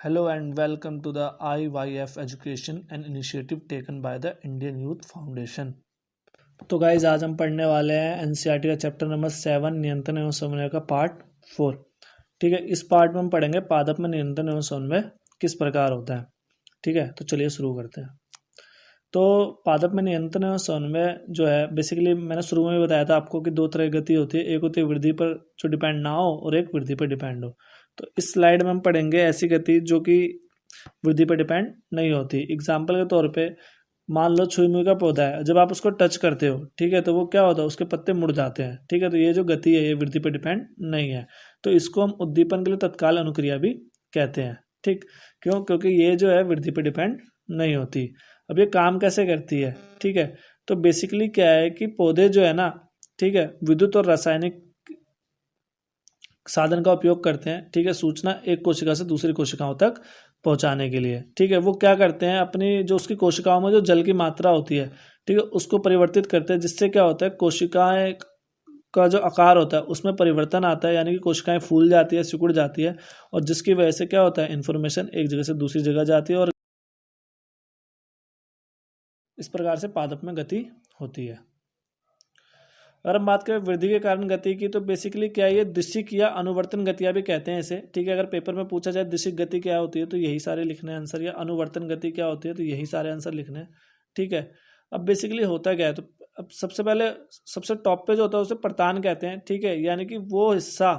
Hello and welcome to the IYF Education, an initiative taken by the Indian Youth Foundation. तो guys आज हम पढ़ने वाले हैं एनसीईआरटी का चैप्टर नंबर 7 नियंत्रण एवं समन्वय का पार्ट 4। ठीक है, इस पार्ट में हम पढ़ेंगे पादप में नियंत्रण एवं समन्वय किस प्रकार होता है। ठीक है, तो चलिए शुरू करते हैं। तो पादप में नियंत्रण एवं समन्वय जो है बेसिकली मैंने शुरू में बताया था आपको कि दो तरह की गति होती है, एक होती है वृद्धि पर जो डिपेंड ना हो और एक वृद्धि पर डिपेंड हो। तो इस स्लाइड में हम पढ़ेंगे ऐसी गति जो कि वृद्धि पर डिपेंड नहीं होती। एग्जाम्पल के तौर पे मान लो छुई मुई का पौधा है, जब आप उसको टच करते हो ठीक है तो वो क्या होता है, उसके पत्ते मुड़ जाते हैं। ठीक है, तो ये जो गति है ये वृद्धि पर डिपेंड नहीं है। तो इसको हम उद्दीपन के लिए तत्काल अनुक्रिया भी कहते हैं। ठीक, क्यों? क्योंकि ये जो है वृद्धि पर डिपेंड नहीं होती। अब ये काम कैसे करती है? ठीक है, तो बेसिकली क्या है कि पौधे जो है ना, ठीक है, विद्युत और रासायनिक साधन का उपयोग करते हैं। ठीक है, सूचना एक कोशिका से दूसरी कोशिकाओं तक पहुंचाने के लिए। ठीक है, वो क्या करते हैं, अपनी जो उसकी कोशिकाओं में जो जल की मात्रा होती है, ठीक है, उसको परिवर्तित करते हैं, जिससे क्या होता है कोशिकाएं का जो आकार होता है उसमें परिवर्तन आता है, यानी कि कोशिकाएं फूल जाती है, सिकुड़ जाती है, और जिसकी वजह से क्या होता है इन्फॉर्मेशन एक जगह से दूसरी जगह जाती है और इस प्रकार से पादप में गति होती है। अगर हम बात करें वृद्धि के कारण गति की, तो बेसिकली क्या है, ये दिशिक या अनुवर्तन गतियां भी कहते हैं इसे। ठीक है, अगर पेपर में पूछा जाए दिशिक गति क्या होती है तो यही सारे लिखने हैं आंसर, या अनुवर्तन गति क्या होती है तो यही सारे आंसर लिखने हैं। ठीक है, अब बेसिकली होता क्या है, तो अब सबसे पहले सबसे टॉप पे जो होता है उसे प्रतान कहते हैं। ठीक है, यानी कि वो हिस्सा,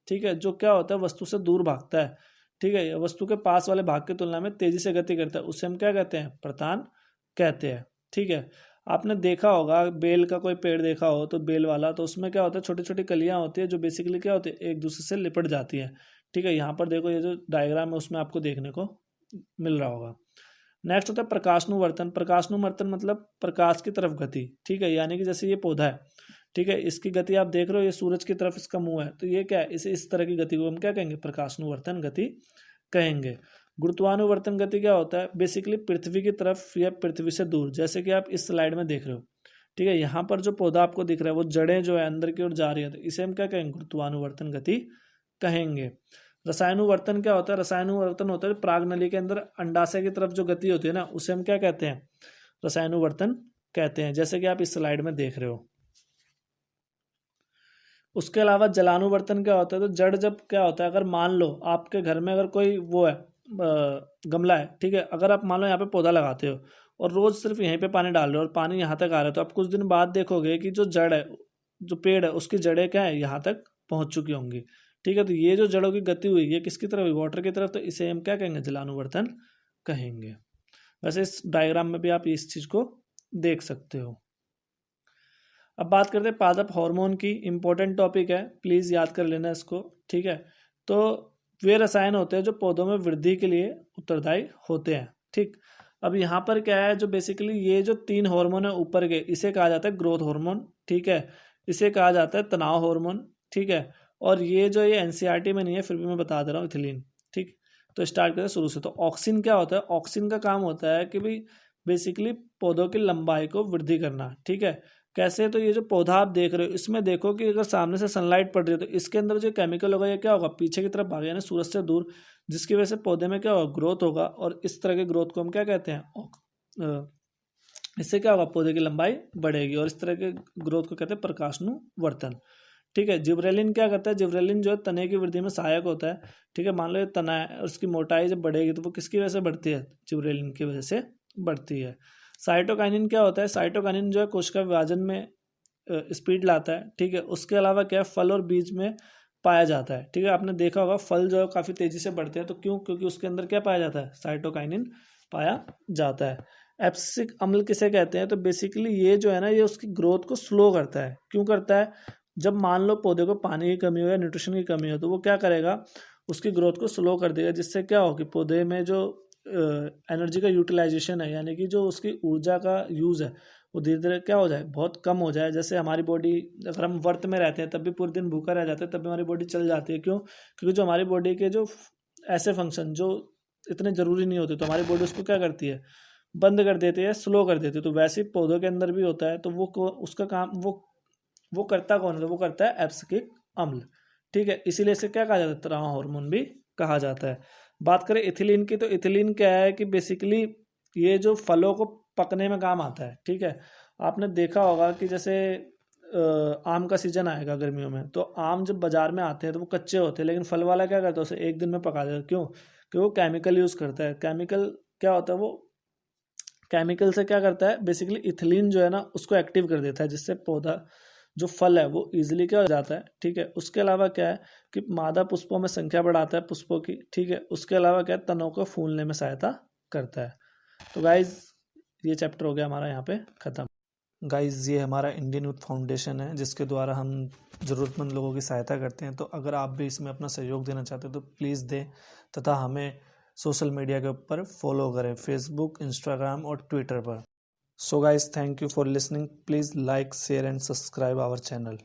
ठीक है, जो क्या होता है वस्तु से दूर भागता है। ठीक है, वस्तु के पास वाले भाग की तुलना में तेजी से गति करता है, उसे हम क्या कहते हैं, प्रतान कहते हैं। ठीक है, आपने देखा होगा बेल का कोई पेड़ देखा हो तो बेल वाला, तो उसमें क्या होता है छोटी छोटी कलियां होती है जो बेसिकली क्या होती है एक दूसरे से लिपट जाती है। ठीक है, यहाँ पर देखो ये जो डायग्राम है उसमें आपको देखने को मिल रहा होगा। नेक्स्ट होता है प्रकाशनुवर्तन। प्रकाशनुवर्तन मतलब प्रकाश की तरफ गति। ठीक है, यानी कि जैसे ये पौधा है, ठीक है, इसकी गति आप देख रहे हो, ये सूरज की तरफ इसका मुंह है, तो ये क्या है, इसे इस तरह की गति को हम क्या कहेंगे, प्रकाशनुवर्तन गति कहेंगे। गुरुत्वानुवर्तन गति क्या होता है, बेसिकली पृथ्वी की तरफ या पृथ्वी से दूर, जैसे कि आप इस स्लाइड में देख रहे हो। ठीक है, यहाँ पर जो पौधा आपको दिख रहा है वो जड़ें जो है अंदर की ओर जा रही है, तो इसे हम क्या कहेंगे, गुरुत्वानुवर्तन गति कहेंगे। रसायनुवर्तन क्या होता है, रसायनुवर्तन होता है प्रागनली के अंदर अंडाशय की तरफ जो गति होती है ना, उसे हम क्या कहते हैं, रसायनुवर्तन कहते हैं, जैसे कि आप इस स्लाइड में देख रहे हो। उसके अलावा जलानुवर्तन क्या होता है, तो जड़ जब क्या होता है, अगर मान लो आपके घर में अगर कोई वो है गमला है, ठीक है, अगर आप मान लो यहाँ पे पौधा लगाते हो और रोज सिर्फ यहीं पे पानी डाल रहे हो और पानी यहाँ तक आ रहा है, तो आप कुछ दिन बाद देखोगे कि जो जड़ है, जो पेड़ है, उसकी जड़ें क्या है, यहाँ तक पहुंच चुकी होंगी। ठीक है, तो ये जो जड़ों की गति हुई ये किसकी तरफ हुई, वाटर की तरफ, तो इसे हम क्या कहेंगे, जलानुवर्तन कहेंगे। वैसे इस डायग्राम में भी आप इस चीज को देख सकते हो। अब बात करते हैं पादप हार्मोन की। इंपॉर्टेंट टॉपिक है, प्लीज याद कर लेना इसको। ठीक है, तो वे रसायन होते हैं जो पौधों में वृद्धि के लिए उत्तरदायी होते हैं। ठीक, अब यहाँ पर क्या है, जो बेसिकली ये जो 3 हार्मोन है ऊपर के, इसे कहा जाता है ग्रोथ हार्मोन। ठीक है, इसे कहा जाता है तनाव हार्मोन। ठीक है, और ये जो ये एनसीईआरटी में नहीं है फिर भी मैं बता दे रहा हूँ, इथिलीन। ठीक, तो स्टार्ट करते हैं शुरू से। तो ऑक्सिन क्या होता है, ऑक्सिन का काम होता है कि भाई बेसिकली पौधों की लंबाई को वृद्धि करना। ठीक है, कैसे, तो ये जो पौधा आप देख रहे हो इसमें देखो कि अगर सामने से सनलाइट पड़ रही है तो इसके अंदर जो केमिकल होगा ये क्या होगा, पीछे की तरफ भागेगा, यानी सूरज से दूर, जिसकी वजह से पौधे में क्या होगा, ग्रोथ होगा, और इस तरह के ग्रोथ को हम क्या कहते हैं, इससे क्या होगा, पौधे की लंबाई बढ़ेगी, और इस तरह के ग्रोथ को कहते हैं प्रकाशनुवर्तन। ठीक है, जिब्रेलिन क्या करता है, जिब्रेलिन जो है तने की वृद्धि में सहायक होता है। ठीक है, मान लो ये तना है और उसकी मोटाई जब बढ़ेगी तो वो किसकी वजह से बढ़ती है, जिब्रेलिन की वजह से बढ़ती है। साइटोकाइनिन क्या होता है, साइटोकाइनिन जो है कोशिका विभाजन में स्पीड लाता है। ठीक है, उसके अलावा क्या है, फल और बीज में पाया जाता है। ठीक है, आपने देखा होगा फल जो है काफ़ी तेजी से बढ़ते हैं, तो क्यों, क्योंकि उसके अंदर क्या पाया जाता है, साइटोकाइनिन पाया जाता है। एब्सिसिक अम्ल किसे कहते हैं, तो बेसिकली ये जो है ना ये उसकी ग्रोथ को स्लो करता है। क्यों करता है, जब मान लो पौधे को पानी की कमी हो या न्यूट्रिशन की कमी हो तो वो क्या करेगा, उसकी ग्रोथ को स्लो कर देगा, जिससे क्या हो कि पौधे में जो एनर्जी का यूटिलाइजेशन है, यानी कि जो उसकी ऊर्जा का यूज़ है वो धीरे धीरे क्या हो जाए, बहुत कम हो जाए। जैसे हमारी बॉडी, अगर हम व्रत में रहते हैं तब भी पूरे दिन भूखा रह जाते हैं तब भी हमारी बॉडी चल जाती है। क्यों, क्योंकि जो हमारी बॉडी के जो ऐसे फंक्शन जो इतने ज़रूरी नहीं होते तो हमारी बॉडी उसको क्या करती है, बंद कर देती है, स्लो कर देती है। तो वैसे ही पौधों के अंदर भी होता है, तो उसका काम वो करता कौन है, वो करता है एब्सिसिक अम्ल। ठीक है, इसीलिए इसे क्या कहा जाता है, तनाव हार्मोन भी कहा जाता है। बात करें इथिलीन की, तो इथिलीन क्या है कि बेसिकली ये जो फलों को पकने में काम आता है, ठीक है। आपने देखा होगा कि जैसे आम का सीजन आएगा गर्मियों में, तो आम जब बाजार में आते हैं तो वो कच्चे होते हैं, लेकिन फल वाला क्या करता है उसे एक दिन में पका देता है। क्यों? कि वो केमिकल यूज़ करता है। केमिकल क्या होता है, वो केमिकल से क्या करता है बेसिकली इथिलीन जो है ना उसको एक्टिव कर देता है, जिससे पौधा जो फल है वो इजीली क्या हो जाता है, ठीक है। उसके अलावा क्या है कि मादा पुष्पों में संख्या बढ़ाता है पुष्पों की, ठीक है। उसके अलावा क्या है, तनों को फूलने में सहायता करता है। तो गाइज ये चैप्टर हो गया हमारा यहाँ पे खत्म। गाइज ये हमारा इंडियन यूथ फाउंडेशन है, जिसके द्वारा हम ज़रूरतमंद लोगों की सहायता करते हैं। तो अगर आप भी इसमें अपना सहयोग देना चाहते हो तो प्लीज़ दें, तथा हमें सोशल मीडिया के ऊपर फॉलो करें, फेसबुक, इंस्टाग्राम और ट्विटर पर। So guys thank you for listening, please like, share and subscribe our channel.